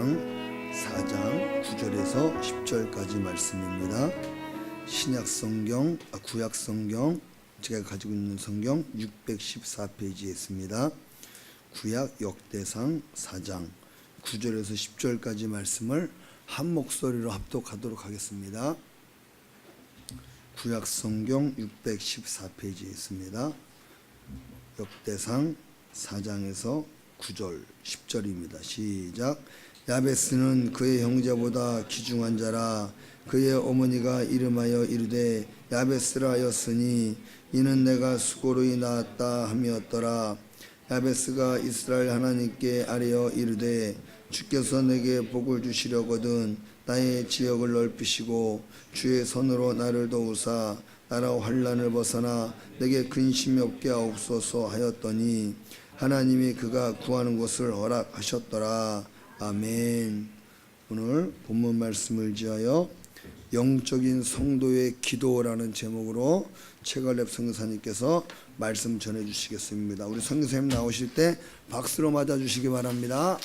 역대상 4장 9절에서 10절까지 말씀입니다. 구약 성경 제가 가지고 있는 성경 614페이지에 있습니다. 구약 역대상 4장 9절에서 10절까지 말씀을 한 목소리로 합독하도록 하겠습니다. 구약 성경 614페이지에 있습니다. 역대상 4장에서 9절 10절입니다. 시작. 야베스는 그의 형제보다 귀중한 자라. 그의 어머니가 이름하여 이르되 야베스라 하였으니 이는 내가 수고로이 낳았다 함이었더라. 야베스가 이스라엘 하나님께 아뢰어 이르되 주께서 내게 복을 주시려거든 나의 지역을 넓히시고 주의 손으로 나를 도우사 나라 환난을 벗어나 내게 근심이 없게 하옵소서 하였더니 하나님이 그가 구하는 것을 허락하셨더라. 아멘. 오늘 본문 말씀을 지하여 영적인 성도의 기도라는 제목으로 최갈렙 선교사님께서 말씀 전해 주시겠습니다. 우리 선교사님 나오실 때 박수로 맞아 주시기 바랍니다.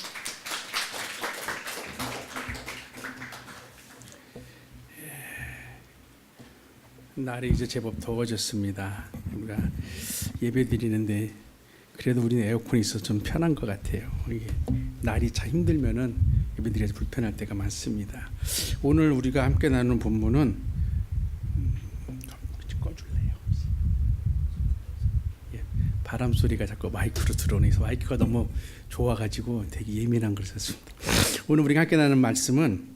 날이 이제 제법 더워졌습니다. 우리가 예배 드리는데 그래도 우리는 에어컨이 있어서 좀 편한 것 같아요. 이게 날이 참 힘들면은 예배 드려서 불편할 때가 많습니다. 오늘 우리가 함께 나누는 본문은 꺼줄래요? 바람 소리가 자꾸 마이크로 들어오면서 마이크가 너무 좋아가지고 되게 예민한 걸 썼습니다. 오늘 우리가 함께 나누는 말씀은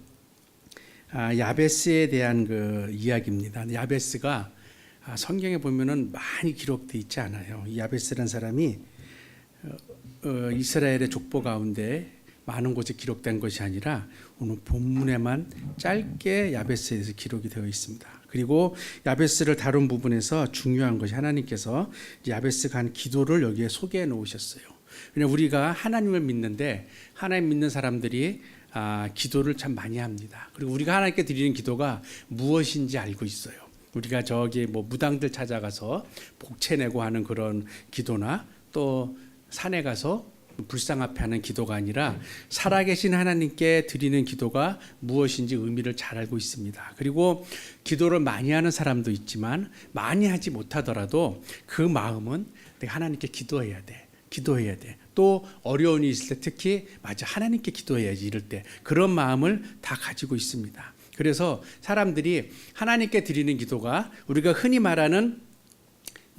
야베스에 대한 그 이야기입니다. 야베스가 성경에 보면은 많이 기록되어 있지 않아요. 이 야베스라는 사람이 이스라엘의 족보 가운데 많은 곳에 기록된 것이 아니라 오늘 본문에만 짧게 야베스에 대해서 기록이 되어 있습니다. 그리고 야베스를 다룬 부분에서 중요한 것이 하나님께서 야베스가 한 기도를 여기에 소개해 놓으셨어요. 왜냐하면 우리가 하나님을 믿는데 하나님 믿는 사람들이 기도를 참 많이 합니다. 그리고 우리가 하나님께 드리는 기도가 무엇인지 알고 있어요. 우리가 저기 무당들 찾아가서 복채 내고 하는 그런 기도나 또 산에 가서 불상 앞에 하는 기도가 아니라 살아계신 하나님께 드리는 기도가 무엇인지 의미를 잘 알고 있습니다. 그리고 기도를 많이 하는 사람도 있지만 많이 하지 못하더라도 그 마음은 내가 하나님께 기도해야 돼. 또 어려운 일이 있을 때 특히 맞아 하나님께 기도해야지 이럴 때 그런 마음을 다 가지고 있습니다. 그래서 사람들이 하나님께 드리는 기도가 우리가 흔히 말하는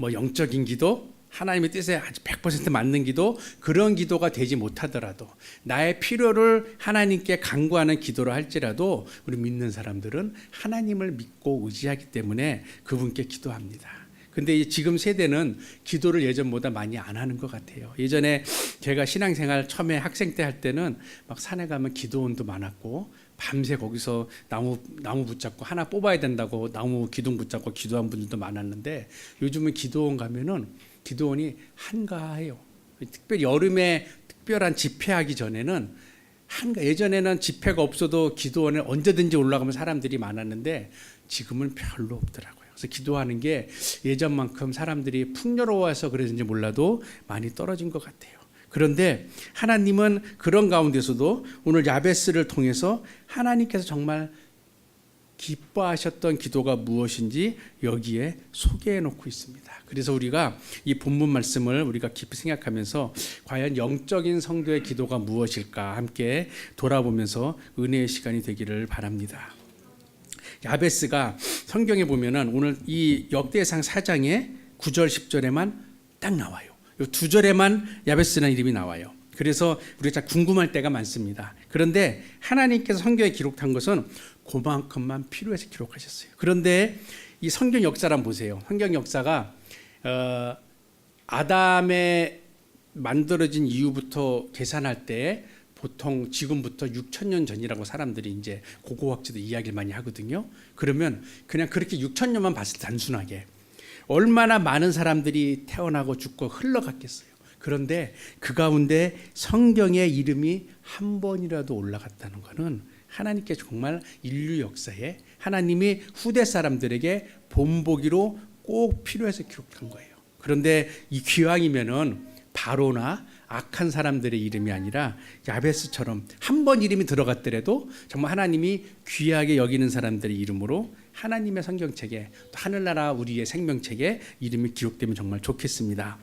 영적인 기도, 하나님의 뜻에 아주 100% 맞는 기도, 그런 기도가 되지 못하더라도 나의 필요를 하나님께 간구하는 기도를 할지라도 우리 믿는 사람들은 하나님을 믿고 의지하기 때문에 그분께 기도합니다. 근데 지금 세대는 기도를 예전보다 많이 안 하는 것 같아요. 예전에 제가 신앙생활 처음에 학생 때 할 때는 막 산에 가면 기도원도 많았고 밤새 거기서 나무 붙잡고 하나 뽑아야 된다고 나무 기둥 붙잡고 기도한 분들도 많았는데 요즘은 기도원 가면은 기도원이 한가해요. 특별히 여름에 특별한 집회하기 전에는 예전에는 집회가 없어도 기도원에 언제든지 올라가면 사람들이 많았는데 지금은 별로 없더라고요. 그래서 기도하는 게 예전만큼 사람들이 풍요로워서 그랬는지 몰라도 많이 떨어진 것 같아요. 그런데 하나님은 그런 가운데서도 오늘 야베스를 통해서 하나님께서 정말 기뻐하셨던 기도가 무엇인지 여기에 소개해 놓고 있습니다. 그래서 우리가 이 본문 말씀을 우리가 깊이 생각하면서 과연 영적인 성도의 기도가 무엇일까 함께 돌아보면서 은혜의 시간이 되기를 바랍니다. 야베스가 성경에 보면은 오늘 이 역대상 4장의 9절 10절에만 딱 나와요. 이 두 절에만 야베스라는 이름이 나와요. 그래서 우리가 참 궁금할 때가 많습니다. 그런데 하나님께서 성경에 기록한 것은 그만큼만 필요해서 기록하셨어요. 그런데 이 성경 역사를 보세요. 성경 역사가 아담의 만들어진 이후부터 계산할 때 보통 지금부터 6,000년 전이라고 사람들이 이제 고고학자도 이야기를 많이 하거든요. 그러면 그냥 그렇게 6,000년만 봤을 때 단순하게 얼마나 많은 사람들이 태어나고 죽고 흘러갔겠어요. 그런데 그 가운데 성경의 이름이 한 번이라도 올라갔다는 것은 하나님께 정말 인류 역사에 하나님이 후대 사람들에게 본보기로 꼭 필요해서 기록한 거예요. 그런데 이 기왕이면은 바로나 악한 사람들의 이름이 아니라 야베스처럼 한 번 이름이 들어갔더라도 정말 하나님이 귀하게 여기는 사람들의 이름으로 하나님의 성경책에 또 하늘나라 우리의 생명책에 이름이 기록되면 정말 좋겠습니다.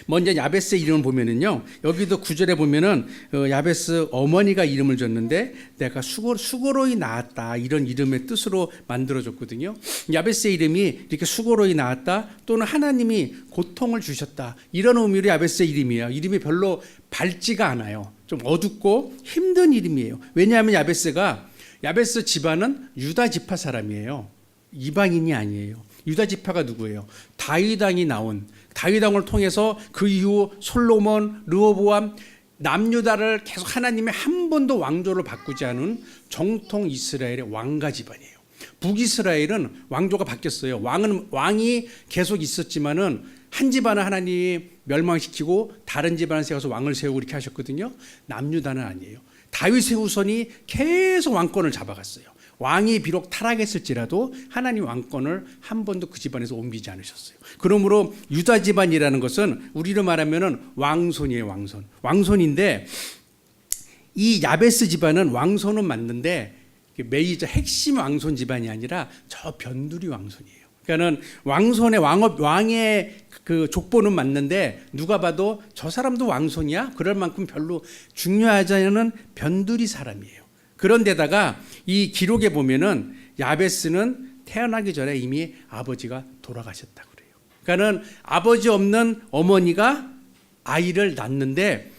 먼저 야베스의 이름을 보면은요, 여기도 9절에 보면은 야베스 어머니가 이름을 줬는데 내가 수고로이 낳았다, 이런 이름의 뜻으로 만들어졌거든요. 야베스의 이름이 이렇게 수고로이 낳았다, 또는 하나님이 고통을 주셨다, 이런 의미로 야베스의 이름이에요. 이름이 별로 밝지가 않아요. 좀 어둡고 힘든 이름이에요. 왜냐하면 야베스 집안은 유다 지파 사람이에요. 이방인이 아니에요. 유다 지파가 누구예요? 다윗 왕을 통해서 그 이후 솔로몬, 르호보암, 남유다를 계속 하나님이 한 번도 왕조를 바꾸지 않은 정통 이스라엘의 왕가 집안이에요. 북이스라엘은 왕조가 바뀌었어요. 왕이 계속 있었지만은 한 집안은 하나님이 멸망시키고 다른 집안을 세워서 왕을 세우고 이렇게 하셨거든요. 남유다는 아니에요. 다윗의 후손이 계속 왕권을 잡아갔어요. 왕이 비록 타락했을지라도 하나님 왕권을 한 번도 그 집안에서 옮기지 않으셨어요. 그러므로 유다 집안이라는 것은 우리로 말하면은 왕손이에요, 왕손인데 이 야베스 집안은 왕손은 맞는데 메이저 핵심 왕손 집안이 아니라 저 변두리 왕손이에요. 그러니까는 왕의 그 족보는 맞는데 누가 봐도 저 사람도 왕손이야? 그럴 만큼 별로 중요하지 않은 변두리 사람이에요. 그런데다가 이 기록에 보면은 야베스는 태어나기 전에 이미 아버지가 돌아가셨다고 그래요. 그러니까는 아버지 없는 어머니가 아이를 낳는데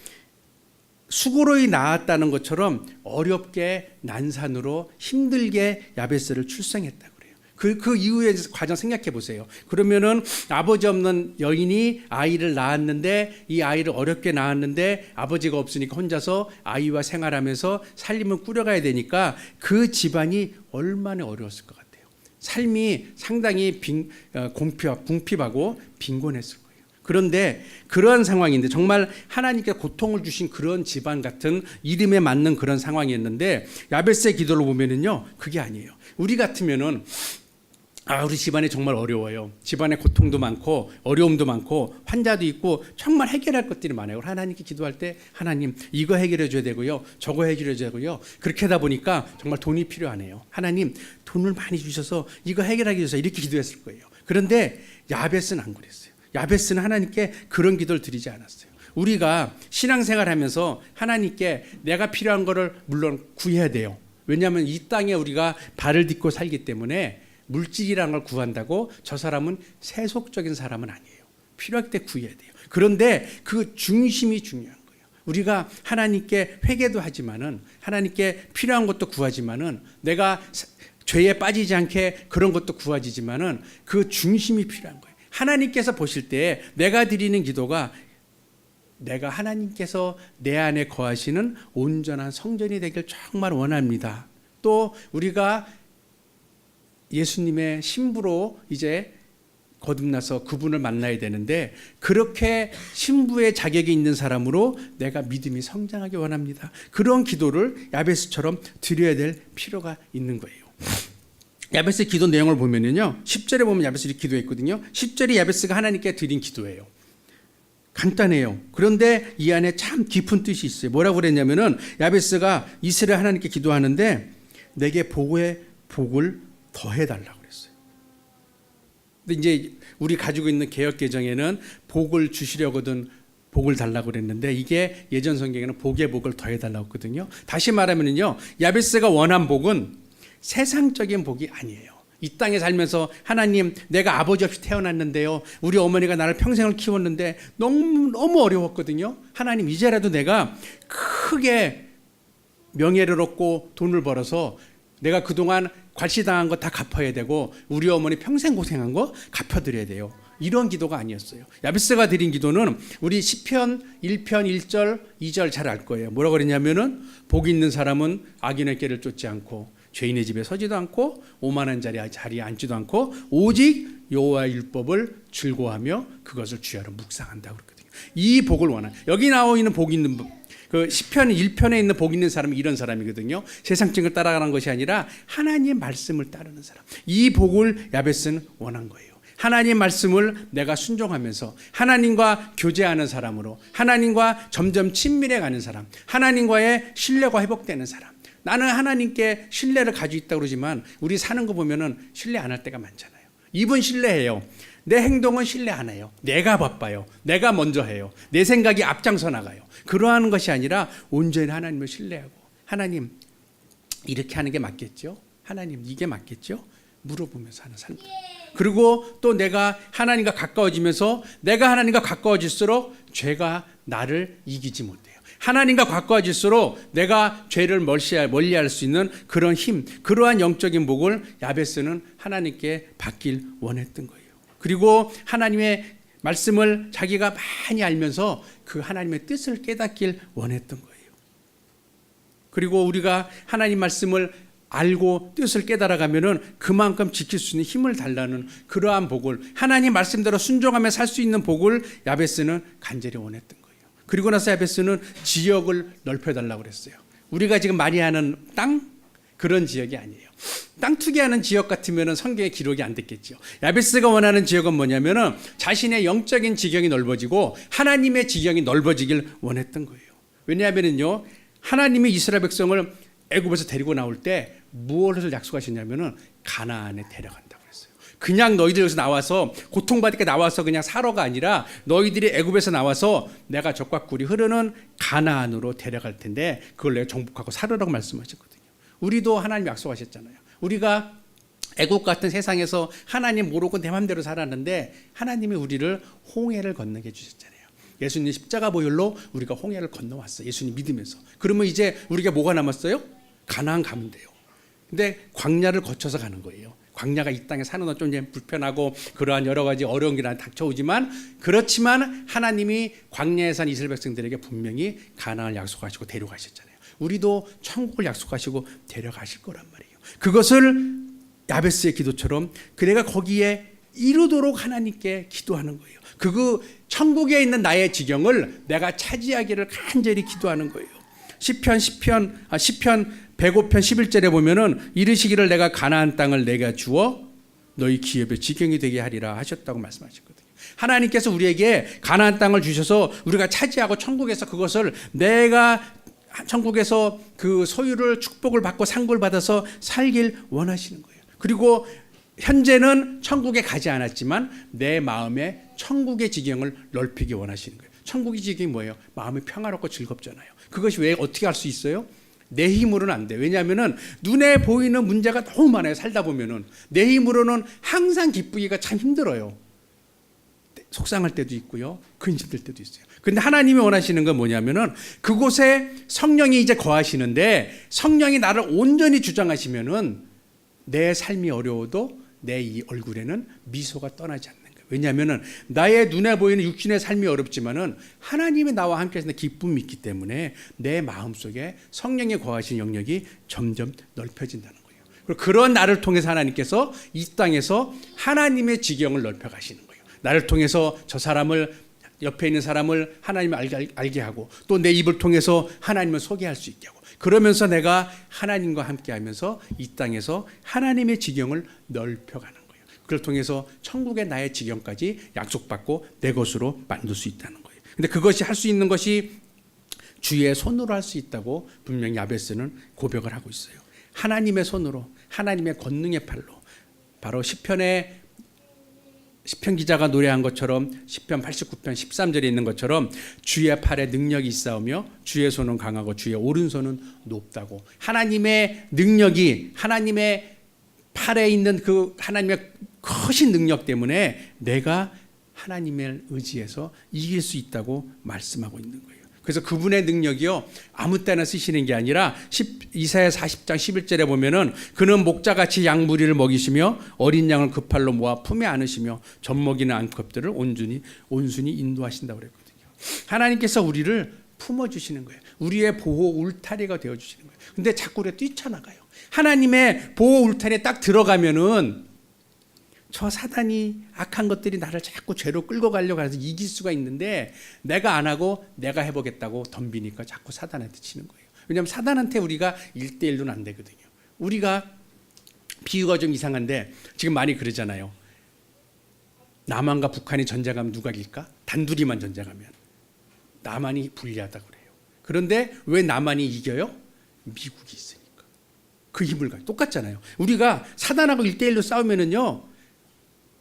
수고로이 낳았다는 것처럼 어렵게 난산으로 힘들게 야베스를 출생했다고 그래요. 그 이후의 과정 생각해 보세요. 그러면은 아버지 없는 여인이 아이를 낳았는데 이 아이를 어렵게 낳았는데 아버지가 없으니까 혼자서 아이와 생활하면서 살림을 꾸려가야 되니까 그 집안이 얼마나 어려웠을 것 같아요. 삶이 상당히 궁핍하고 빈곤했을 거예요. 그런데 그러한 상황인데 정말 하나님께 고통을 주신 그런 집안 같은 이름에 맞는 그런 상황이었는데 야베스의 기도를 보면은요, 그게 아니에요. 우리 같으면은 우리 집안이 정말 어려워요. 집안에 고통도 많고 어려움도 많고 환자도 있고 정말 해결할 것들이 많아요. 하나님께 기도할 때 하나님 이거 해결해 줘야 되고요, 저거 해결해 줘야 되고요. 그렇게 하다 보니까 정말 돈이 필요하네요. 하나님 돈을 많이 주셔서 이거 해결하게 해주세요, 이렇게 기도했을 거예요. 그런데 야베스는 안 그랬어요. 야베스는 하나님께 그런 기도를 드리지 않았어요. 우리가 신앙생활하면서 하나님께 내가 필요한 거를 물론 구해야 돼요. 왜냐하면 이 땅에 우리가 발을 딛고 살기 때문에 물질이라는 걸 구한다고 저 사람은 세속적인 사람은 아니에요. 필요할 때 구해야 돼요. 그런데 그 중심이 중요한 거예요. 우리가 하나님께 회개도 하지만은 하나님께 필요한 것도 구하지만은 내가 죄에 빠지지 않게 그런 것도 구하지만은 그 중심이 필요한 거예요. 하나님께서 보실 때 내가 드리는 기도가 내가 하나님께서 내 안에 거하시는 온전한 성전이 되길 정말 원합니다. 또 우리가 예수님의 신부로 이제 거듭나서 그분을 만나야 되는데 그렇게 신부의 자격이 있는 사람으로 내가 믿음이 성장하기 원합니다. 그런 기도를 야베스처럼 드려야 될 필요가 있는 거예요. 야베스의 기도 내용을 보면요, 10절에 보면 야베스 이렇게 기도했거든요. 10절이 야베스가 하나님께 드린 기도예요. 간단해요. 그런데 이 안에 참 깊은 뜻이 있어요. 뭐라고 그랬냐면은 야베스가 이스라엘 하나님께 기도하는데 내게 복을 더해달라고 그랬어요. 근데 이제 우리 가지고 있는 개역 개정에는 복을 주시려거든 복을 달라고 그랬는데 이게 예전 성경에는 복의 복을 더해달라고 했거든요. 다시 말하면요, 야베스가 원한 복은 세상적인 복이 아니에요. 이 땅에 살면서 하나님 내가 아버지 없이 태어났는데요, 우리 어머니가 나를 평생을 키웠는데 너무 어려웠거든요. 하나님 이제라도 내가 크게 명예를 얻고 돈을 벌어서 내가 그동안 괄시당한 거 다 갚아야 되고 우리 어머니 평생 고생한 거 갚아드려야 돼요. 이런 기도가 아니었어요. 야베스가 드린 기도는 우리 시편 1편 1절 2절 잘 알 거예요. 뭐라고 그랬냐면은 복 있는 사람은 악인의 길을 쫓지 않고 죄인의 집에 서지도 않고 오만한 자리에 앉지도 않고 오직 여호와의 율법을 즐거워하며 그것을 주야로 묵상한다고 그랬거든요. 이 복을 원하는, 여기 나와 있는 복 있는 그 시편 1편에 있는 복 있는 사람은 이런 사람이거든요. 세상적인 걸 따라가는 것이 아니라 하나님의 말씀을 따르는 사람. 이 복을 야베스는 원한 거예요. 하나님 말씀을 내가 순종하면서 하나님과 교제하는 사람으로 하나님과 점점 친밀해가는 사람, 하나님과의 신뢰가 회복되는 사람. 나는 하나님께 신뢰를 가지고 있다고 그러지만 우리 사는 거 보면은 신뢰 안 할 때가 많잖아요. 이분 신뢰해요. 내 행동은 신뢰 안 해요. 내가 바빠요. 내가 먼저 해요. 내 생각이 앞장서 나가요. 그러한 것이 아니라 온전히 하나님을 신뢰하고 하나님 이렇게 하는 게 맞겠죠? 하나님 이게 맞겠죠? 물어보면서 하는 삶. 그리고 또 내가 하나님과 가까워지면서 내가 하나님과 가까워질수록 죄가 나를 이기지 못해요. 하나님과 가까워질수록 내가 죄를 멀리할 수 있는 그런 힘, 그러한 영적인 복을 야베스는 하나님께 받길 원했던 거예요. 그리고 하나님의 말씀을 자기가 많이 알면서 그 하나님의 뜻을 깨닫길 원했던 거예요. 그리고 우리가 하나님 말씀을 알고 뜻을 깨달아가면은 그만큼 지킬 수 있는 힘을 달라는 그러한 복을, 하나님 말씀대로 순종하며 살 수 있는 복을 야베스는 간절히 원했던 거예요. 그리고 나서 야베스는 지역을 넓혀달라고 그랬어요. 우리가 지금 많이 하는 땅, 그런 지역이 아니에요. 땅 투기하는 지역 같으면 성경에 기록이 안 됐겠죠. 야베스가 원하는 지역은 뭐냐면은 자신의 영적인 지경이 넓어지고 하나님의 지경이 넓어지길 원했던 거예요. 왜냐하면요, 하나님이 이스라엘 백성을 애굽에서 데리고 나올 때 무엇을 약속하셨냐면은 가나안에 데려간다고 그랬어요. 그냥 너희들 여기서 나와서 고통받게 나와서 그냥 살아가 아니라 너희들이 애굽에서 나와서 내가 젖과 꿀이 흐르는 가나안으로 데려갈 텐데 그걸 내가 정복하고 살으라고 말씀하셨거든요. 우리도 하나님 약속하셨잖아요. 우리가 애국 같은 세상에서 하나님 모르고 내 맘대로 살았는데 하나님이 우리를 홍해를 건너게 해주셨잖아요. 예수님 십자가 보혈로 우리가 홍해를 건너왔어요. 예수님 믿으면서. 그러면 이제 우리가 뭐가 남았어요? 가나안 가면 돼요. 근데 광야를 거쳐서 가는 거예요. 광야가 이 땅에 사는 건 좀 불편하고 그러한 여러 가지 어려운 길이 닥쳐오지만, 그렇지만 하나님이 광야에 산 이스라엘 백성들에게 분명히 가나안을 약속하시고 데려가셨잖아요. 우리도 천국을 약속하시고 데려가실 거란 말이에요. 그것을 야베스의 기도처럼 그래가 거기에 이루도록 하나님께 기도하는 거예요. 그 천국에 있는 나의 지경을 내가 차지하기를 간절히 기도하는 거예요. 시편 105편 11절에 보면은 이르시기를 내가 가나안 땅을 내가 주어 너희 기업의 지경이 되게 하리라 하셨다고 말씀하셨거든요. 하나님께서 우리에게 가나안 땅을 주셔서 우리가 차지하고 천국에서 그것을 내가 천국에서 그 소유를 축복을 받고 상급을 받아서 살길 원하시는 거예요. 그리고 현재는 천국에 가지 않았지만 내 마음에 천국의 지경을 넓히기 원하시는 거예요. 천국의 지경이 뭐예요? 마음이 평화롭고 즐겁잖아요. 그것이 왜 어떻게 할 수 있어요? 내 힘으로는 안 돼. 왜냐하면은 눈에 보이는 문제가 너무 많아요. 살다 보면은 내 힘으로는 항상 기쁘기가 참 힘들어요. 속상할 때도 있고요, 근심될 때도 있어요. 근데 하나님이 원하시는 건 뭐냐면은 그곳에 성령이 이제 거하시는데 성령이 나를 온전히 주장하시면은 내 삶이 어려워도 내 이 얼굴에는 미소가 떠나지 않는 거예요. 왜냐하면은 나의 눈에 보이는 육신의 삶이 어렵지만은 하나님이 나와 함께 하시는 기쁨이 있기 때문에 내 마음속에 성령이 거하신 영역이 점점 넓혀진다는 거예요. 그리고 그런 나를 통해서 하나님께서 이 땅에서 하나님의 지경을 넓혀 가시는 거예요. 나를 통해서 저 사람을, 옆에 있는 사람을 하나님을 알게 하고 또 내 입을 통해서 하나님을 소개할 수 있게 하고, 그러면서 내가 하나님과 함께 하면서 이 땅에서 하나님의 지경을 넓혀가는 거예요. 그걸 통해서 천국의 나의 지경까지 약속받고 내 것으로 만들 수 있다는 거예요. 근데 그것이 할 수 있는 것이 주의 손으로 할 수 있다고 분명히 야베스는 고백을 하고 있어요. 하나님의 손으로, 하나님의 권능의 팔로, 바로 시편 기자가 노래한 것처럼 시편 89편 13절에 있는 것처럼 주의 팔에 능력이 있사오며 주의 손은 강하고 주의 오른손은 높다고, 하나님의 능력이 하나님의 팔에 있는 그 하나님의 크신 능력 때문에 내가 하나님을 의지해서 이길 수 있다고 말씀하고 있는 거예요. 그래서 그분의 능력이요 아무 때나 쓰시는 게 아니라 이사야 40장 11절에 보면은 그는 목자같이 양무리를 먹이시며 어린 양을 그 팔로 모아 품에 안으시며 젖먹이는 암컷들을 온순히 인도하신다고 그랬거든요. 하나님께서 우리를 품어주시는 거예요. 우리의 보호 울타리가 되어주시는 거예요. 근데 자꾸 우리가 뛰쳐나가요. 하나님의 보호 울타리에 딱 들어가면은 저 사단이 악한 것들이 나를 자꾸 죄로 끌고 가려고 해서 이길 수가 있는데 내가 안 하고 내가 해보겠다고 덤비니까 자꾸 사단한테 치는 거예요. 왜냐하면 사단한테 우리가 1대1로는 안 되거든요. 우리가 비유가 좀 이상한데 지금 많이 그러잖아요. 남한과 북한이 전쟁하면 누가 이길까? 단둘이만 전쟁하면 남한이 불리하다고 그래요. 그런데 왜 남한이 이겨요? 미국이 있으니까. 그 힘을 가지고 똑같잖아요. 우리가 사단하고 1대1로 싸우면은요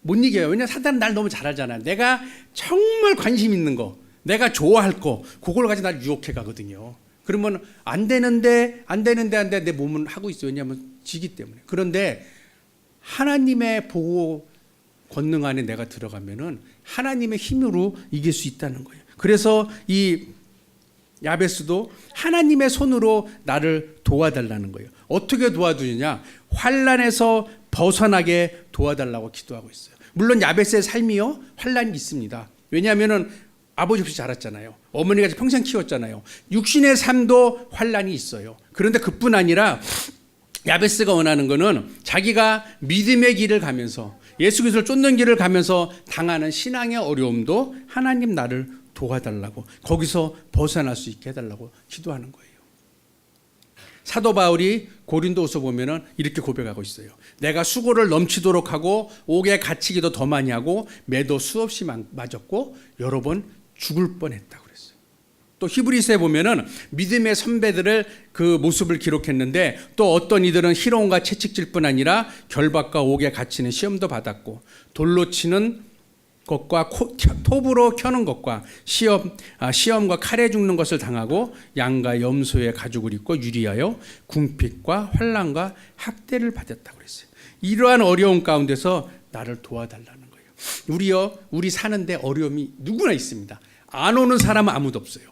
못 이겨요. 왜냐하면 사단은 날 너무 잘 알잖아요. 내가 정말 관심 있는 거, 내가 좋아할 거, 그걸 가지고 날 유혹해 가거든요. 그러면 안 되는데 내 몸은 하고 있어요. 왜냐하면 지기 때문에. 그런데 하나님의 보호 권능 안에 내가 들어가면은 하나님의 힘으로 이길 수 있다는 거예요. 그래서 이 야베스도 하나님의 손으로 나를 도와달라는 거예요. 어떻게 도와주느냐? 환난에서 벗어나게 도와달라고 기도하고 있어요. 물론 야베스의 삶이요 환난이 있습니다. 왜냐하면은 아버지 없이 자랐잖아요. 어머니가 평생 키웠잖아요. 육신의 삶도 환난이 있어요. 그런데 그뿐 아니라 야베스가 원하는 거는 자기가 믿음의 길을 가면서 예수 그리스도를 쫓는 길을 가면서 당하는 신앙의 어려움도 하나님 나를 도와달라고, 거기서 벗어날 수 있게 해달라고 기도하는 거예요. 사도 바울이 고린도후서 보면은 이렇게 고백하고 있어요. 내가 수고를 넘치도록 하고 옥에 갇히기도 더 많이 하고 매도 수없이 맞았고 여러 번 죽을 뻔했다고 그랬어요. 또 히브리서에 보면은 믿음의 선배들을 그 모습을 기록했는데 또 어떤 이들은 희롱과 채찍질 뿐 아니라 결박과 옥에 갇히는 시험도 받았고 돌로 치는 것과 톱으로 켜는 것과 시험과 칼에 죽는 것을 당하고 양과 염소의 가죽을 입고 유리하여 궁핍과 환난과 학대를 받았다고 그랬어요. 이러한 어려움 가운데서 나를 도와달라는 거예요. 우리 사는데 어려움이 누구나 있습니다. 안 오는 사람은 아무도 없어요.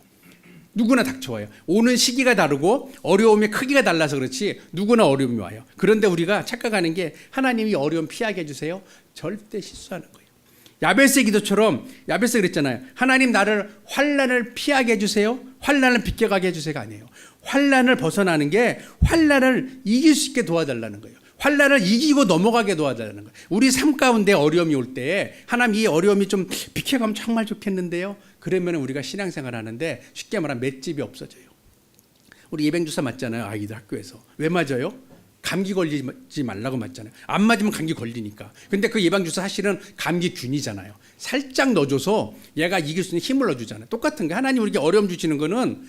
누구나 닥쳐와요. 오는 시기가 다르고 어려움의 크기가 달라서 그렇지 누구나 어려움이 와요. 그런데 우리가 착각하는 게 하나님이 어려움 피하게 해주세요. 절대 실수하는 거예요. 야베스의 기도처럼 야베스 그랬잖아요. 하나님 나를 환난을 피하게 해주세요. 환난을 비껴가게 해주세요가 아니에요. 환난을 벗어나는 게 환난을 이길 수 있게 도와달라는 거예요. 환난을 이기고 넘어가게 도와달라는 거예요. 우리 삶 가운데 어려움이 올 때 하나님 이 어려움이 좀 비켜가면 정말 좋겠는데요. 그러면 우리가 신앙생활 하는데 쉽게 말하면 맷집이 없어져요. 우리 예방주사 맞잖아요. 아이들 학교에서. 왜 맞아요? 감기 걸리지 말라고 맞잖아요. 안 맞으면 감기 걸리니까. 근데 그 예방주사 사실은 감기균이잖아요. 살짝 넣어줘서 얘가 이길 수 있는 힘을 넣어주잖아요. 똑같은 게 하나님 우리에게 어려움 주시는 거는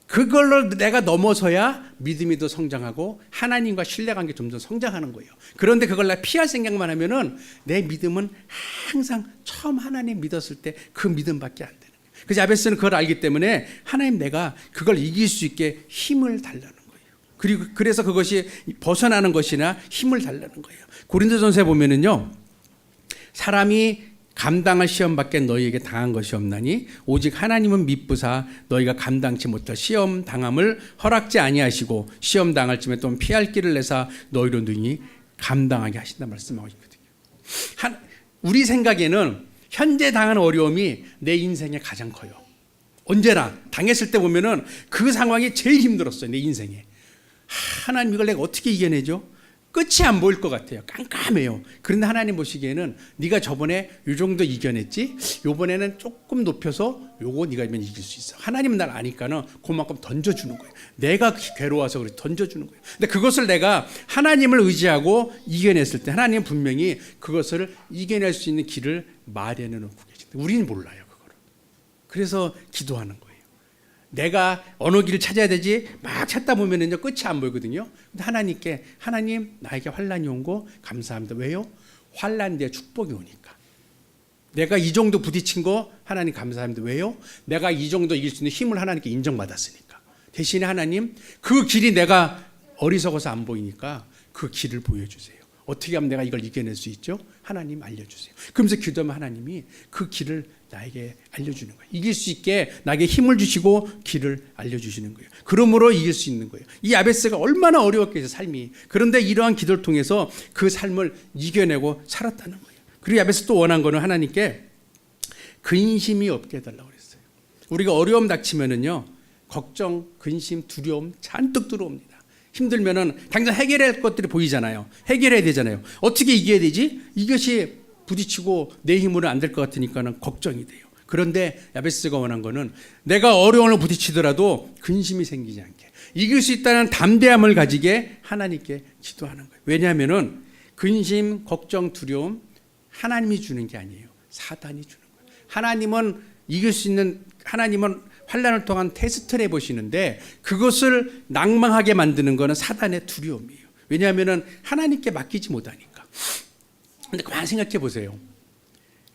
그걸로 내가 넘어서야 믿음이 더 성장하고 하나님과 신뢰관계 좀 더 성장하는 거예요. 그런데 그걸 내가 피할 생각만 하면은 내 믿음은 항상 처음 하나님 믿었을 때 그 믿음밖에 안 되는 거예요. 그래서 야베스는 그걸 알기 때문에 하나님 내가 그걸 이길 수 있게 힘을 달라는 거예요. 그래서 그것이 벗어나는 것이나 힘을 달라는 거예요. 고린도전서에 보면은요, 사람이 감당할 시험 밖에 너희에게 당한 것이 없나니 오직 하나님은 미쁘사 너희가 감당치 못할 시험 당함을 허락지 아니하시고 시험 당할 쯤에 또는 피할 길을 내사 너희로 능히 감당하게 하신다 말씀하고 있거든요. 우리 생각에는 현재 당하는 어려움이 내 인생에 가장 커요. 언제나 당했을 때 보면은 그 상황이 제일 힘들었어요. 내 인생에. 하나님 이걸 내가 어떻게 이겨내죠? 끝이 안 보일 것 같아요. 깜깜해요. 그런데 하나님 보시기에는 네가 저번에 이 정도 이겨냈지? 이번에는 조금 높여서 요거 네가 이면 이길 수 있어. 하나님은 날 아니까는 그만큼 던져주는 거예요. 내가 괴로워서 그래 던져주는 거예요. 근데 그것을 내가 하나님을 의지하고 이겨냈을 때 하나님은 분명히 그것을 이겨낼 수 있는 길을 마련해 놓고 계신데 우리는 몰라요. 그거를. 그래서 기도하는 거예요. 내가 어느 길을 찾아야 되지 막 찾다 보면은요 끝이 안 보이거든요. 근데 하나님께 하나님 나에게 환난이 온 거 감사합니다. 왜요? 환난 뒤에 축복이 오니까. 내가 이 정도 부딪힌 거 하나님 감사합니다. 왜요? 내가 이 정도 이길 수 있는 힘을 하나님께 인정받았으니까. 대신에 하나님 그 길이 내가 어리석어서 안 보이니까 그 길을 보여주세요. 어떻게 하면 내가 이걸 이겨낼 수 있죠? 하나님 알려주세요. 그러면서 기도하면 하나님이 그 길을 나에게 알려주는 거예요. 이길 수 있게 나에게 힘을 주시고 길을 알려주시는 거예요. 그러므로 이길 수 있는 거예요. 이 야베스가 얼마나 어려웠겠어요, 삶이. 그런데 이러한 기도를 통해서 그 삶을 이겨내고 살았다는 거예요. 그리고 야베스 또 원한 거는 하나님께 근심이 없게 해달라고 그랬어요. 우리가 어려움 닥치면은요, 걱정, 근심, 두려움 잔뜩 들어옵니다. 힘들면은 당장 해결해야 할 것들이 보이잖아요. 해결해야 되잖아요. 어떻게 이겨야 되지? 이것이 부딪히고 내 힘으로 안 될 것 같으니까는 걱정이 돼요. 그런데 야베스가 원한 거는 내가 어려움을 부딪히더라도 근심이 생기지 않게 이길 수 있다는 담대함을 가지게 하나님께 기도하는 거예요. 왜냐하면은 근심, 걱정, 두려움 하나님이 주는 게 아니에요. 사단이 주는 거예요. 하나님은 이길 수 있는, 하나님은 환난을 통한 테스트를 해보시는데 그것을 낭망하게 만드는 것은 사단의 두려움이에요. 왜냐하면 하나님께 맡기지 못하니까. 근데 그만 생각해 보세요.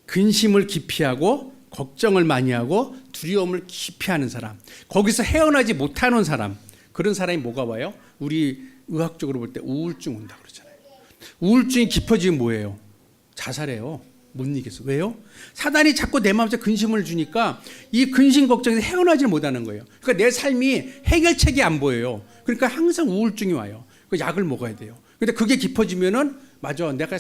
근심을 기피하고 걱정을 많이 하고 두려움을 깊이 하는 사람, 거기서 헤어나지 못하는 사람, 그런 사람이 뭐가 와요? 우리 의학적으로 볼 때 우울증 온다 그러잖아요. 우울증이 깊어지면 뭐예요? 자살해요. 못 이겼어. 왜요? 사단이 자꾸 내 마음에 근심을 주니까 이 근심 걱정에서 헤어나지 못하는 거예요. 그러니까 내 삶이 해결책이 안 보여요. 그러니까 항상 우울증이 와요. 그 약을 먹어야 돼요. 근데 그게 깊어지면은 맞아, 내가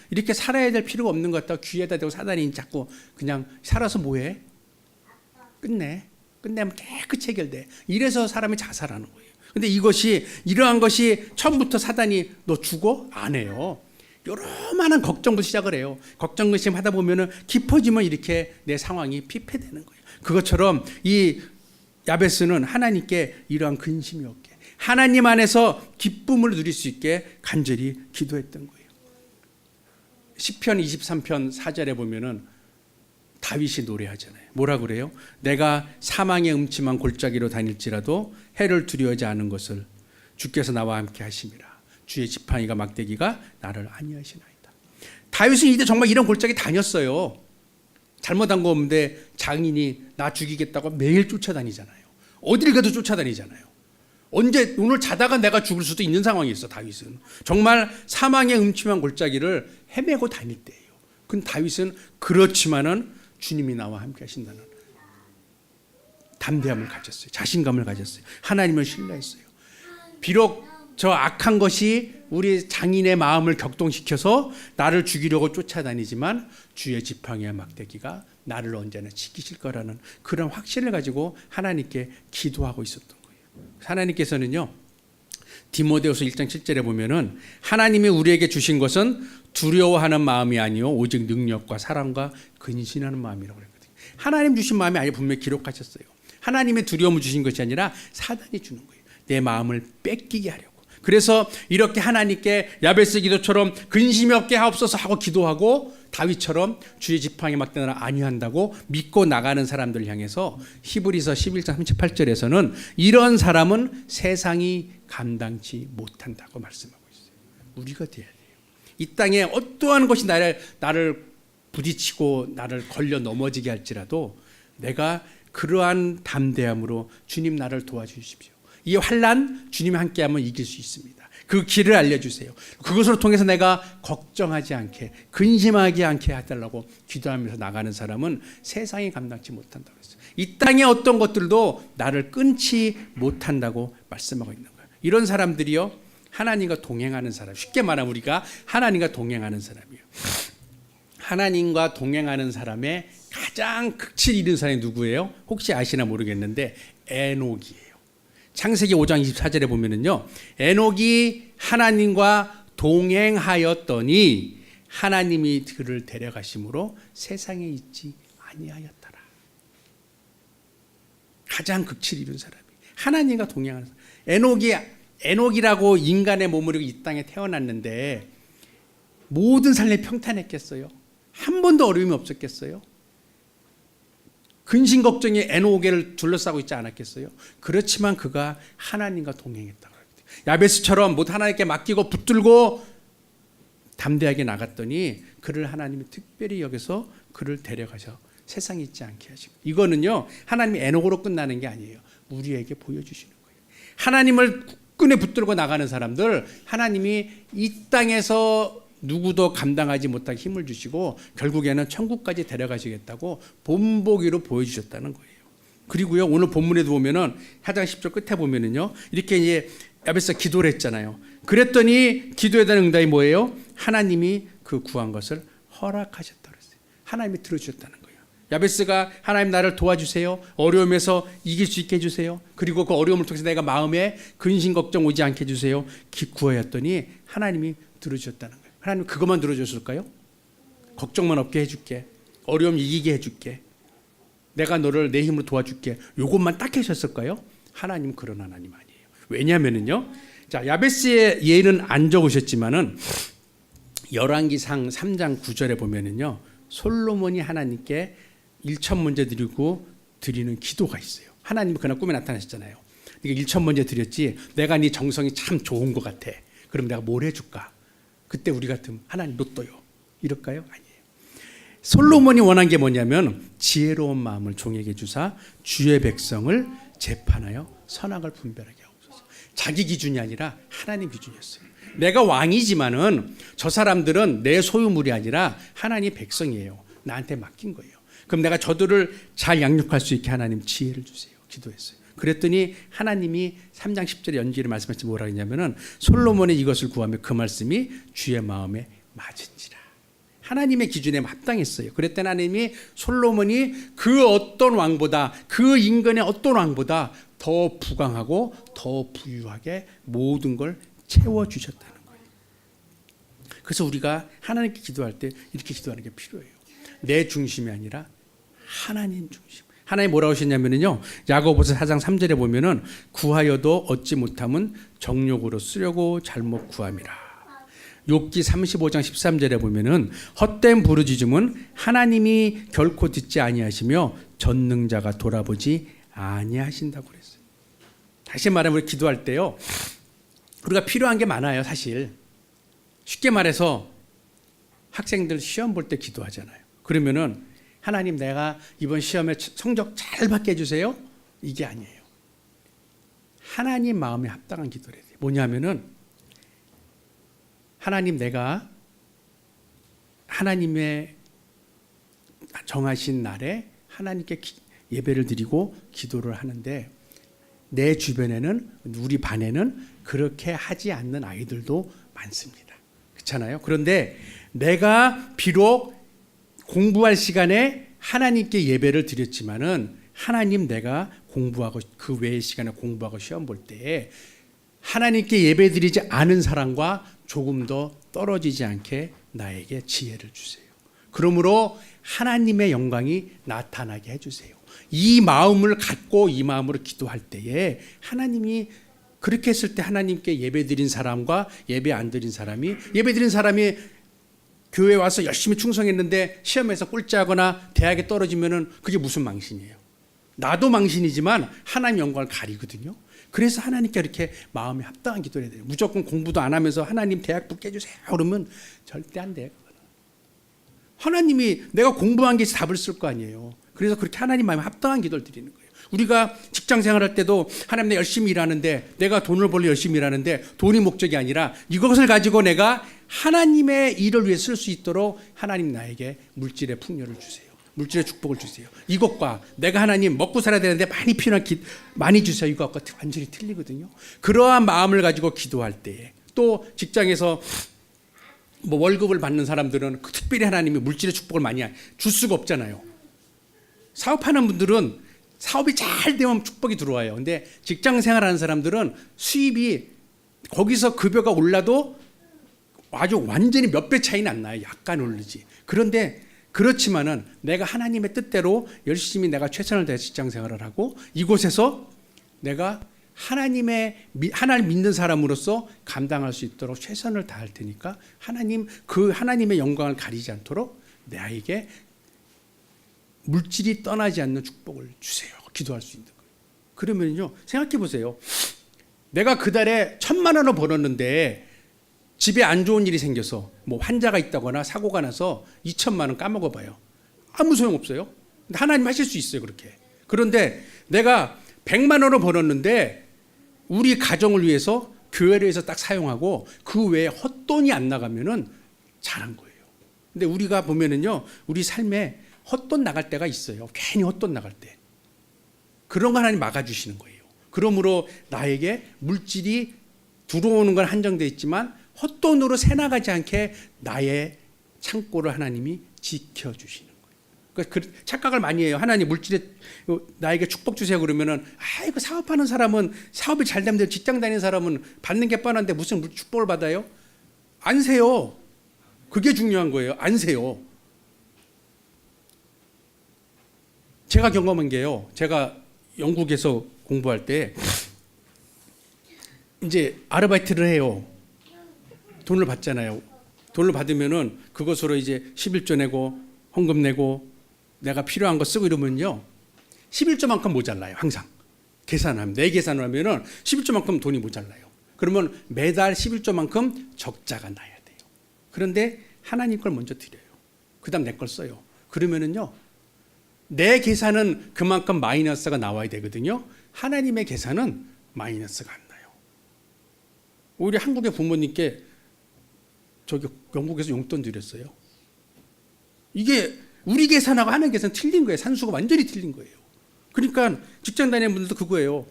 이렇게 살아야 될 필요가 없는 것 같다. 귀에다 대고 사단이 자꾸 그냥 살아서 뭐해? 끝내면 깨끗이 해결돼. 이래서 사람이 자살하는 거예요. 근데 이러한 것이 처음부터 사단이 너 죽어? 안 해요. 요만한 걱정부터 시작을 해요. 걱정 근심 하다 보면은 깊어지면 이렇게 내 상황이 피폐되는 거예요. 그것처럼 이 야베스는 하나님께 이러한 근심이 없게, 하나님 안에서 기쁨을 누릴 수 있게 간절히 기도했던 거예요. 시편 23편 4절에 보면은 다윗이 노래하잖아요. 뭐라 그래요? 내가 사망의 음침한 골짜기로 다닐지라도 해를 두려워하지 않은 것을 주께서 나와 함께 하심이라. 주의 지팡이가 막대기가 나를 안위하시나이다. 다윗은 이때 정말 이런 골짜기 다녔어요. 잘못한 거 없는데 장인이 나 죽이겠다고 매일 쫓아다니잖아요. 어딜 가도 쫓아다니잖아요. 언제 오늘 자다가 내가 죽을 수도 있는 상황이 있어. 다윗은 정말 사망의 음침한 골짜기를 헤매고 다닐 때예요. 근데 다윗은 그렇지만은 주님이 나와 함께 하신다는 담대함을 가졌어요. 자신감을 가졌어요. 하나님을 신뢰했어요. 비록 저 악한 것이 우리 장인의 마음을 격동시켜서 나를 죽이려고 쫓아다니지만 주의 지팡이와 막대기가 나를 언제나 지키실 거라는 그런 확신을 가지고 하나님께 기도하고 있었던 거예요. 하나님께서는요, 디모데후서 1장 7절에 보면은 하나님이 우리에게 주신 것은 두려워하는 마음이 아니요 오직 능력과 사랑과 근신하는 마음이라고 그랬거든요. 하나님 주신 마음이 아니라 분명히 기록하셨어요. 하나님의 두려움을 주신 것이 아니라 사단이 주는 거예요. 내 마음을 뺏기게 하려고. 그래서 이렇게 하나님께 야베스 기도처럼 근심이 없게 하옵소서 하고 기도하고 다윗처럼 주의 지팡이 막대기를 안위한다고 믿고 나가는 사람들 향해서 히브리서 11장 38절에서는 이런 사람은 세상이 감당치 못한다고 말씀하고 있어요. 우리가 돼야 돼요. 이 땅에 어떠한 것이 나를 부딪히고 나를 걸려 넘어지게 할지라도 내가 그러한 담대함으로 주님 나를 도와주십시오. 이 환난 주님이 함께하면 이길 수 있습니다. 그 길을 알려주세요. 그것을 통해서 내가 걱정하지 않게 근심하지 않게 해달라고 기도하면서 나가는 사람은 세상이 감당치 못한다고 했어요. 이 땅의 어떤 것들도 나를 끊지 못한다고 말씀하고 있는 거예요. 이런 사람들이요, 하나님과 동행하는 사람. 쉽게 말하면 우리가 하나님과 동행하는 사람이에요. 하나님과 동행하는 사람의 가장 극치를 이룬 사람이 누구예요? 혹시 아시나 모르겠는데 에녹이에요. 창세기 5장 24절에 보면은요, 에녹이 하나님과 동행하였더니 하나님이 그를 데려가심으로 세상에 있지 아니하였더라. 가장 극치를 이룬 사람이 하나님과 동행하는 사람. 에녹이라고 인간의 몸으로 이 땅에 태어났는데 모든 삶이 평탄했겠어요? 한 번도 어려움이 없었겠어요? 근심 걱정이 에녹을 둘러싸고 있지 않았겠어요? 그렇지만 그가 하나님과 동행했다고 합니다. 야베스처럼 못 하나님께 맡기고 붙들고 담대하게 나갔더니 그를 하나님이 특별히 여기서 그를 데려가셔 세상에 있지 않게 하시고, 이거는요 하나님이 에녹으로 끝나는 게 아니에요. 우리에게 보여주시는 거예요. 하나님을 끈에 붙들고 나가는 사람들 하나님이 이 땅에서 누구도 감당하지 못하게 힘을 주시고 결국에는 천국까지 데려가시겠다고 본보기로 보여주셨다는 거예요. 그리고요, 오늘 본문에도 보면은 4장 10절 끝에 보면은요, 이렇게 이제 야베스가 기도를 했잖아요. 그랬더니 기도에 대한 응답이 뭐예요? 하나님이 그 구한 것을 허락하셨다고 그랬어요. 하나님이 들어주셨다는 거예요. 야베스가 하나님 나를 도와주세요. 어려움에서 이길 수 있게 해주세요. 그리고 그 어려움을 통해서 내가 마음에 근심 걱정 오지 않게 해주세요. 구하였더니 하나님이 들어주셨다는 거예요. 하나님 그것만 들어줬을까요? 걱정만 없게 해줄게. 어려움 이기게 해줄게. 내가 너를 내 힘으로 도와줄게. 요것만 딱 하셨을까요? 하나님 그런 하나님 아니에요. 왜냐하면은요, 자 야베스의 예는 안 적으셨지만은 열왕기상 3장 9절에 보면은요. 솔로몬이 하나님께 1,000번째 드리는 기도가 있어요. 하나님이 그날 꿈에 나타나셨잖아요. 그러니까 1,000번째 드렸지 내가 네 정성이 참 좋은 것 같아. 그럼 내가 뭘 해줄까? 그때 우리 같으면 하나님 로또요. 이럴까요? 아니에요. 솔로몬이 원한 게 뭐냐면 지혜로운 마음을 종에게 주사 주의 백성을 재판하여 선악을 분별하게 하옵소서. 자기 기준이 아니라 하나님 기준이었어요. 내가 왕이지만은 저 사람들은 내 소유물이 아니라 하나님 백성이에요. 나한테 맡긴 거예요. 그럼 내가 저들을 잘 양육할 수 있게 하나님 지혜를 주세요. 기도했어요. 그랬더니 하나님이 3장 10절에 연기를 말씀하시 뭐라 했냐면은 솔로몬이 이것을 구하며 그 말씀이 주의 마음에 맞은지라. 하나님의 기준에 합당했어요. 그랬더니 하나님이 솔로몬이 그 어떤 왕보다 그 인간의 어떤 왕보다 더 부강하고 더 부유하게 모든 걸 채워주셨다는 거예요. 그래서 우리가 하나님께 기도할 때 이렇게 기도하는 게 필요해요. 내 중심이 아니라 하나님 중심. 하나님 뭐라고 하셨냐면요. 야고보서 4장 3절에 보면은 구하여도 얻지 못함은 정욕으로 쓰려고 잘못 구함이라. 욥기 35장 13절에 보면은 헛된 부르짖음은 하나님이 결코 듣지 아니하시며 전능자가 돌아보지 아니하신다고 그랬어요. 다시 말하면 우리 기도할 때요. 우리가 필요한 게 많아요, 사실. 쉽게 말해서 학생들 시험 볼 때 기도하잖아요. 그러면은 하나님 내가 이번 시험에 성적 잘 받게 해주세요. 이게 아니에요. 하나님 마음에 합당한 기도를 해야 돼요. 뭐냐면은 하나님 내가 하나님의 정하신 날에 하나님께 예배를 드리고 기도를 하는데 내 주변에는 우리 반에는 그렇게 하지 않는 아이들도 많습니다. 그렇잖아요. 그런데 내가 비록 공부할 시간에 하나님께 예배를 드렸지만은 하나님 내가 공부하고 그 외의 시간에 공부하고 시험 볼 때에 하나님께 예배 드리지 않은 사람과 조금 더 떨어지지 않게 나에게 지혜를 주세요. 그러므로 하나님의 영광이 나타나게 해주세요. 이 마음을 갖고 이 마음으로 기도할 때에 하나님이 그렇게 했을 때 하나님께 예배 드린 사람과 예배 안 드린 사람이 예배 드린 사람이 교회 와서 열심히 충성했는데 시험에서 꼴찌하거나 대학에 떨어지면은 그게 무슨 망신이에요? 나도 망신이지만 하나님 영광을 가리거든요. 그래서 하나님께 이렇게 마음에 합당한 기도를 해야 돼요. 무조건 공부도 안 하면서 하나님 대학 붙게 해주세요. 그러면 절대 안 돼요. 하나님이 내가 공부한 게 답을 쓸 거 아니에요. 그래서 그렇게 하나님 마음에 합당한 기도를 드리는 거예요. 우리가 직장 생활할 때도 하나님 내가 열심히 일하는데 내가 돈을 벌려 열심히 일하는데 돈이 목적이 아니라 이것을 가지고 내가 하나님의 일을 위해 쓸 수 있도록 하나님 나에게 물질의 풍요를 주세요. 물질의 축복을 주세요. 이것과 내가 하나님 먹고 살아야 되는데 많이 필요한 많이 주세요. 이것과 완전히 틀리거든요. 그러한 마음을 가지고 기도할 때에 또 직장에서 뭐 월급을 받는 사람들은 특별히 하나님이 물질의 축복을 많이 줄 수가 없잖아요. 사업하는 분들은 사업이 잘 되면 축복이 들어와요. 근데 직장 생활하는 사람들은 수입이 거기서 급여가 올라도 아주 완전히 몇 배 차이는 안 나요. 약간 오르지. 그런데 그렇지만은 내가 하나님의 뜻대로 열심히 내가 최선을 다해 직장 생활을 하고 이곳에서 내가 하나님 믿는 사람으로서 감당할 수 있도록 최선을 다할 테니까 하나님 그 하나님의 영광을 가리지 않도록 나에게 물질이 떠나지 않는 축복을 주세요. 기도할 수 있는 거예요. 그러면요 생각해 보세요. 내가 그 달에 1,000만 원을 벌었는데 집에 안 좋은 일이 생겨서 뭐 환자가 있다거나 사고가 나서 2,000만 원 까먹어 봐요. 아무 소용 없어요. 근데 하나님 하실 수 있어요. 그렇게. 그런데 내가 100만 원을 벌었는데 우리 가정을 위해서 교회를 위해서 딱 사용하고 그 외에 헛돈이 안 나가면은 잘한 거예요. 근데 우리가 보면은요 우리 삶에 헛돈 나갈 때가 있어요. 괜히 헛돈 나갈 때. 그런 거 하나님 막아주시는 거예요. 그러므로 나에게 물질이 들어오는 건 한정되어 있지만 헛돈으로 새나가지 않게 나의 창고를 하나님이 지켜주시는 거예요. 그러니까 착각을 많이 해요. 하나님 물질에 나에게 축복 주세요 그러면은 아이고 사업하는 사람은 사업이 잘 되면 직장 다니는 사람은 받는 게 뻔한데 무슨 축복을 받아요? 안 세요. 그게 중요한 거예요. 안 세요. 제가 경험한 게요. 제가 영국에서 공부할 때 이제 아르바이트를 해요. 돈을 받잖아요. 돈을 받으면은 그것으로 이제 11조 내고 헌금 내고 내가 필요한 거 쓰고 이러면요 11조만큼 모자라요. 항상 계산하면 내 계산을 하면은 11조만큼 돈이 모자라요. 그러면 매달 11조만큼 적자가 나야 돼요. 그런데 하나님 걸 먼저 드려요. 그다음 내 걸 써요. 그러면은요 내 계산은 그만큼 마이너스가 나와야 되거든요. 하나님의 계산은 마이너스가 안 나요. 우리 한국의 부모님께 저기 영국에서 용돈 드렸어요. 이게 우리 계산하고 하는 계산 틀린 거예요. 산수가 완전히 틀린 거예요. 그러니까 직장 다니는 분들도 그거예요.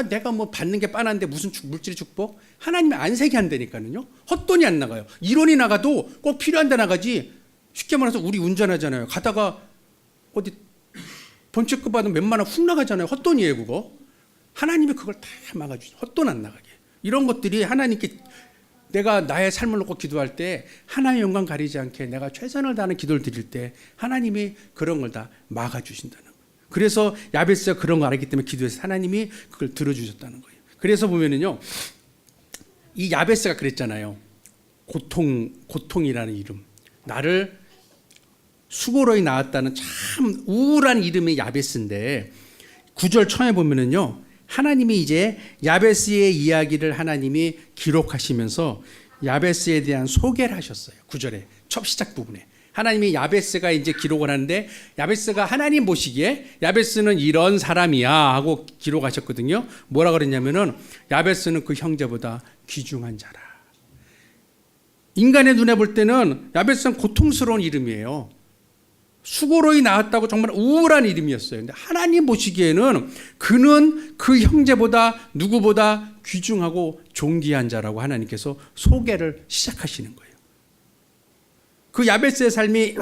내가 뭐 받는 게 빤한데 무슨 물질의 축복? 하나님이 안세게 한다니까요. 헛돈이 안 나가요. 1원이 나가도 꼭 필요한 데 나가지. 쉽게 말해서 우리 운전하잖아요. 가다가 어디 번쩍급 받으면 몇만 원 훅 나가잖아요. 헛돈이에요 그거. 하나님이 그걸 다 막아주죠. 헛돈 안 나가게. 이런 것들이 하나님께 내가 나의 삶을 놓고 기도할 때 하나님의 영광 가리지 않게 내가 최선을 다하는 기도를 드릴 때 하나님이 그런 걸 다 막아주신다는 거예요. 그래서 야베스가 그런 걸 알기 때문에 기도해서 하나님이 그걸 들어주셨다는 거예요. 그래서 보면은요 이 야베스가 그랬잖아요. 고통이라는 이름. 나를 수고로이 낳았다는 참 우울한 이름의 야베스인데 9절 처음에 보면은요 하나님이 이제 야베스의 이야기를 하나님이 기록하시면서 야베스에 대한 소개를 하셨어요. 9절에 첫 시작 부분에 하나님이 야베스가 이제 기록을 하는데 야베스가 하나님 보시기에 야베스는 이런 사람이야 하고 기록하셨거든요. 뭐라 그랬냐면은 야베스는 그 형제보다 귀중한 자라. 인간의 눈에 볼 때는 야베스는 고통스러운 이름이에요. 수고로이 나왔다고 정말 우울한 이름이었어요. 근데 하나님 보시기에는 그는 그 형제보다 누구보다 귀중하고 존귀한 자라고 하나님께서 소개를 시작하시는 거예요. 그 야베스의 삶이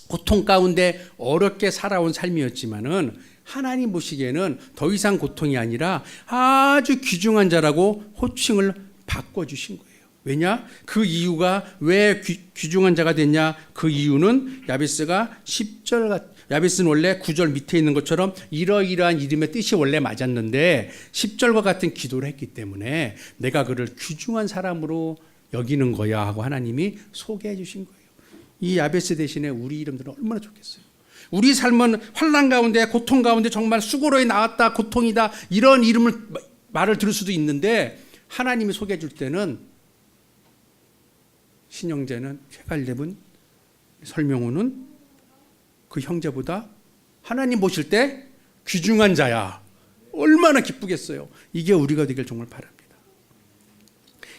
고통 가운데 어렵게 살아온 삶이었지만은 하나님 보시기에는 더 이상 고통이 아니라 아주 귀중한 자라고 호칭을 바꿔주신 거예요. 왜냐? 그 이유가 왜 귀중한 자가 됐냐? 그 이유는 야베스가 10절, 야베스는 원래 9절 밑에 있는 것처럼 이러이러한 이름의 뜻이 원래 맞았는데 10절과 같은 기도를 했기 때문에 내가 그를 귀중한 사람으로 여기는 거야 하고 하나님이 소개해 주신 거예요. 이 야베스 대신에 우리 이름들은 얼마나 좋겠어요. 우리 삶은 환난 가운데 고통 가운데 정말 수고로이 나왔다 고통이다 이런 이름을 말을 들을 수도 있는데 하나님이 소개해 줄 때는 신영재는 최갈렙은 설명호는 그 형제보다 하나님 보실 때 귀중한 자야. 얼마나 기쁘겠어요. 이게 우리가 되길 정말 바랍니다.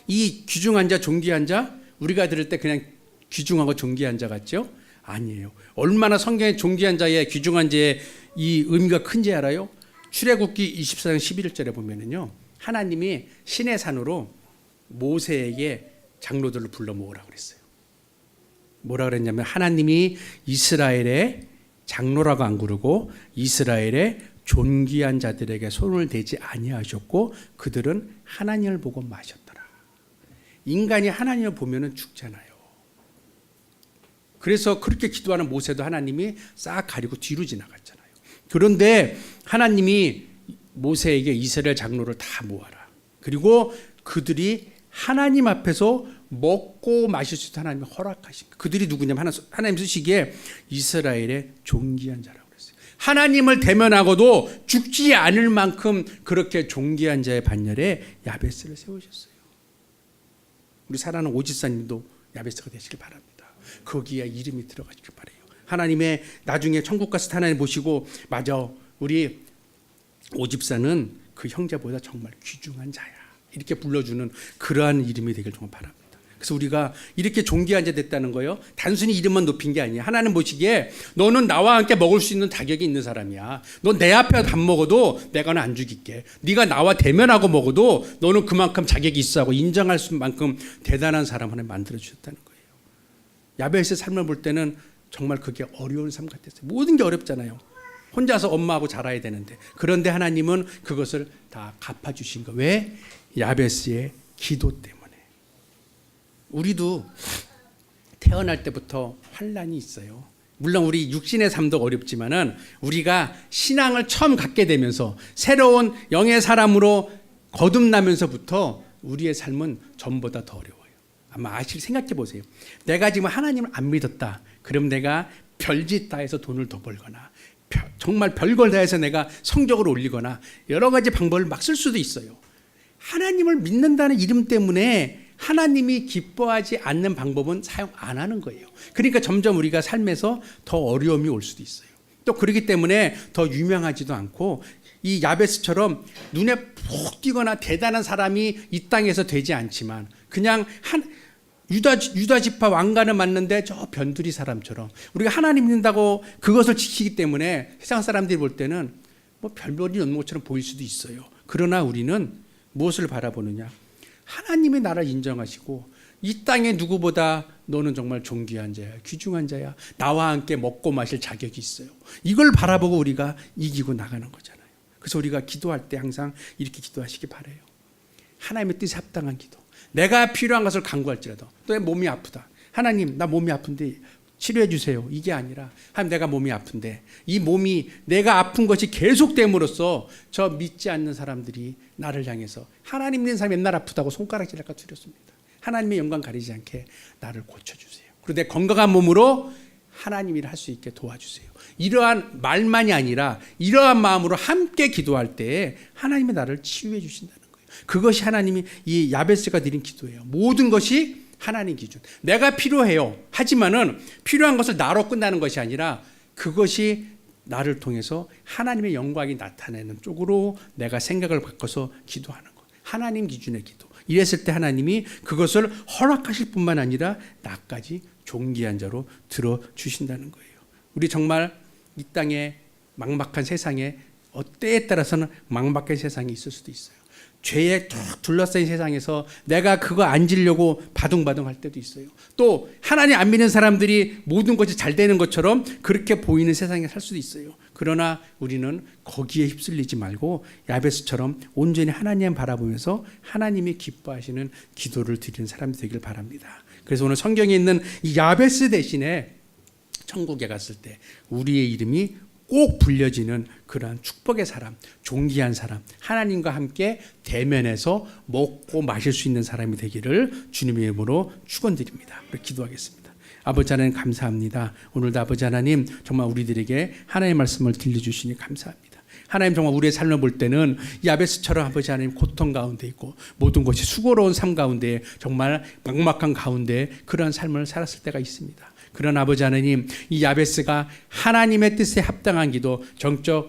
이 귀중한 자 존귀한 자 우리가 들을 때 그냥 귀중하고 존귀한 자 같죠? 아니에요. 얼마나 성경의 존귀한 자의 귀중한 자의 이 의미가 큰지 알아요? 출애굽기 24장 11절에 보면은요. 하나님이 시내 산으로 모세에게 장로들을 불러 모으라고 그랬어요. 뭐라 그랬냐면 하나님이 이스라엘의 장로라고 안 부르고 이스라엘의 존귀한 자들에게 손을 대지 아니하셨고 그들은 하나님을 보고 마셨더라. 인간이 하나님을 보면은 죽잖아요. 그래서 그렇게 기도하는 모세도 하나님이 싹 가리고 뒤로 지나갔잖아요. 그런데 하나님이 모세에게 이스라엘 장로를 다 모아라. 그리고 그들이 하나님 앞에서 먹고 마실 수 있도록 하나님이 허락하신 거예요. 그들이 누구냐면 하나님 쓰시기에 이스라엘의 존귀한 자라고 그랬어요. 하나님을 대면하고도 죽지 않을 만큼 그렇게 존귀한 자의 반열에 야베스를 세우셨어요. 우리 사랑하는 오집사님도 야베스가 되시길 바랍니다. 거기에 이름이 들어가시길 바라요. 하나님의 나중에 천국 가서 하나님 보시고 맞아 우리 오집사는 그 형제보다 정말 귀중한 자야. 이렇게 불러주는 그러한 이름이 되길 정말 바랍니다. 그래서 우리가 이렇게 존귀한 자 됐다는 거예요. 단순히 이름만 높인 게 아니에요. 하나님 보시기에 너는 나와 함께 먹을 수 있는 자격이 있는 사람이야. 넌 내 앞에 밥 먹어도 내가 안 죽일게. 네가 나와 대면하고 먹어도 너는 그만큼 자격이 있어 하고 인정할 만큼 대단한 사람을 만들어 주셨다는 거예요. 야베스의 삶을 볼 때는 정말 그게 어려운 삶 같았어요. 모든 게 어렵잖아요. 혼자서 엄마하고 자라야 되는데 그런데 하나님은 그것을 다 갚아주신 거. 왜? 야베스의 기도 때문에. 우리도 태어날 때부터 환난이 있어요. 물론 우리 육신의 삶도 어렵지만은 우리가 신앙을 처음 갖게 되면서 새로운 영의 사람으로 거듭나면서부터 우리의 삶은 전보다 더 어려워요. 아마 생각해 보세요. 내가 지금 하나님을 안 믿었다. 그럼 내가 별짓 다 해서 돈을 더 벌거나 정말 별걸 다 해서 내가 성적을 올리거나 여러 가지 방법을 막 쓸 수도 있어요. 하나님을 믿는다는 이름 때문에 하나님이 기뻐하지 않는 방법은 사용 안 하는 거예요. 그러니까 점점 우리가 삶에서 더 어려움이 올 수도 있어요. 또 그렇기 때문에 더 유명하지도 않고 이 야베스처럼 눈에 푹 띄거나 대단한 사람이 이 땅에서 되지 않지만 그냥 유다 지파 왕관을 맞는데 저 변두리 사람처럼 우리가 하나님 믿는다고 그것을 지키기 때문에 세상 사람들이 볼 때는 뭐 별볼이 없는 것처럼 보일 수도 있어요. 그러나 우리는 무엇을 바라보느냐? 하나님의 나라를 인정하시고 이 땅에 누구보다 너는 정말 존귀한 자야, 귀중한 자야. 나와 함께 먹고 마실 자격이 있어요. 이걸 바라보고 우리가 이기고 나가는 거잖아요. 그래서 우리가 기도할 때 항상 이렇게 기도하시기 바라요. 하나님의 뜻에 합당한 기도. 내가 필요한 것을 간구할지라도 또 몸이 아프다. 하나님 나 몸이 아픈데 치료해 주세요. 이게 아니라 하나님 내가 몸이 아픈데 이 몸이 내가 아픈 것이 계속됨으로써 저 믿지 않는 사람들이 나를 향해서 하나님 믿는 사람이 맨날 아프다고 손가락질할까 두렵습니다. 하나님의 영광 가리지 않게 나를 고쳐주세요. 그리고 내 건강한 몸으로 하나님 일을 할 수 있게 도와주세요. 이러한 말만이 아니라 이러한 마음으로 함께 기도할 때 하나님이 나를 치유해 주신다는 거예요. 그것이 하나님이 이 야베스가 드린 기도예요. 모든 것이 하나님 기준. 내가 필요해요. 하지만은 필요한 것을 나로 끝나는 것이 아니라 그것이 나를 통해서 하나님의 영광이 나타내는 쪽으로 내가 생각을 바꿔서 기도하는 것. 하나님 기준의 기도. 이랬을 때 하나님이 그것을 허락하실 뿐만 아니라 나까지 존귀한 자로 들어주신다는 거예요. 우리 정말 이 땅에 막막한 세상에 때에 따라서는 막막한 세상이 있을 수도 있어요. 죄에 툭 둘러싸인 세상에서 내가 그거 안 지려고 바둥바둥 할 때도 있어요. 또 하나님 안 믿는 사람들이 모든 것이 잘 되는 것처럼 그렇게 보이는 세상에 살 수도 있어요. 그러나 우리는 거기에 휩쓸리지 말고 야베스처럼 온전히 하나님 바라보면서 하나님이 기뻐하시는 기도를 드리는 사람이 되길 바랍니다. 그래서 오늘 성경에 있는 이 야베스 대신에 천국에 갔을 때 우리의 이름이 꼭 불려지는 그러한 축복의 사람, 존귀한 사람, 하나님과 함께 대면해서 먹고 마실 수 있는 사람이 되기를 주님의 이름으로 축원드립니다. 기도하겠습니다. 아버지 하나님 감사합니다. 오늘도 아버지 하나님 정말 우리들에게 하나님의 말씀을 들려주시니 감사합니다. 하나님 정말 우리의 삶을 볼 때는 야베스처럼 아버지 하나님 고통 가운데 있고 모든 것이 수고로운 삶 가운데 정말 막막한 가운데 그러한 삶을 살았을 때가 있습니다. 그런 아버지 하나님, 이 야베스가 하나님의 뜻에 합당한 기도,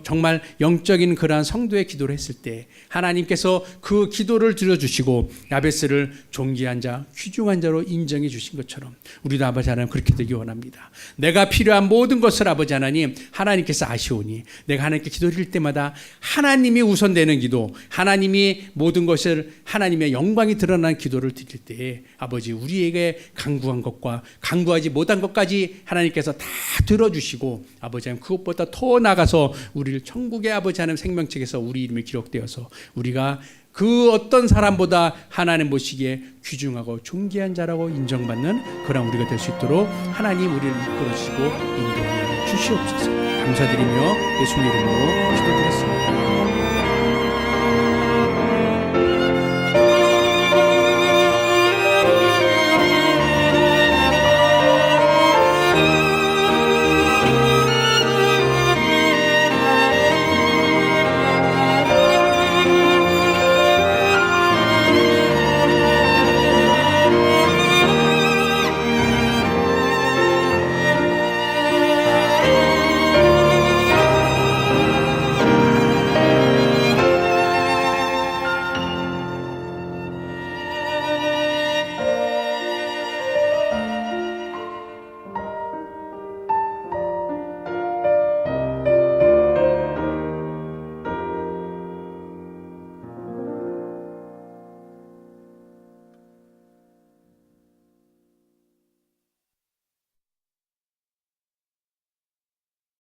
정말 영적인 그러한 성도의 기도를 했을 때 하나님께서 그 기도를 들어주시고 야베스를 존귀한 자, 귀중한 자로 인정해 주신 것처럼 우리도 아버지 하나님 그렇게 되기 원합니다. 내가 필요한 모든 것을 아버지 하나님, 하나님께서 아시오니 내가 하나님께 기도드릴 때마다 하나님이 우선되는 기도, 하나님이 모든 것을 하나님의 영광이 드러난 기도를 드릴 때에 아버지 우리에게 간구한 것과 간구하지 못한 것 까지 하나님께서 다 들어주시고 아버지 하나님 그것보다 더 나가서 우리를 천국의 아버지 하나님 생명책에서 우리 이름이 기록되어서 우리가 그 어떤 사람보다 하나님 보시기에 귀중하고 존귀한 자라고 인정받는 그런 우리가 될 수 있도록 하나님 우리를 이끌어주시고 인도하여 주시옵소서. 감사드리며 예수님 이름으로 기도드렸습니다.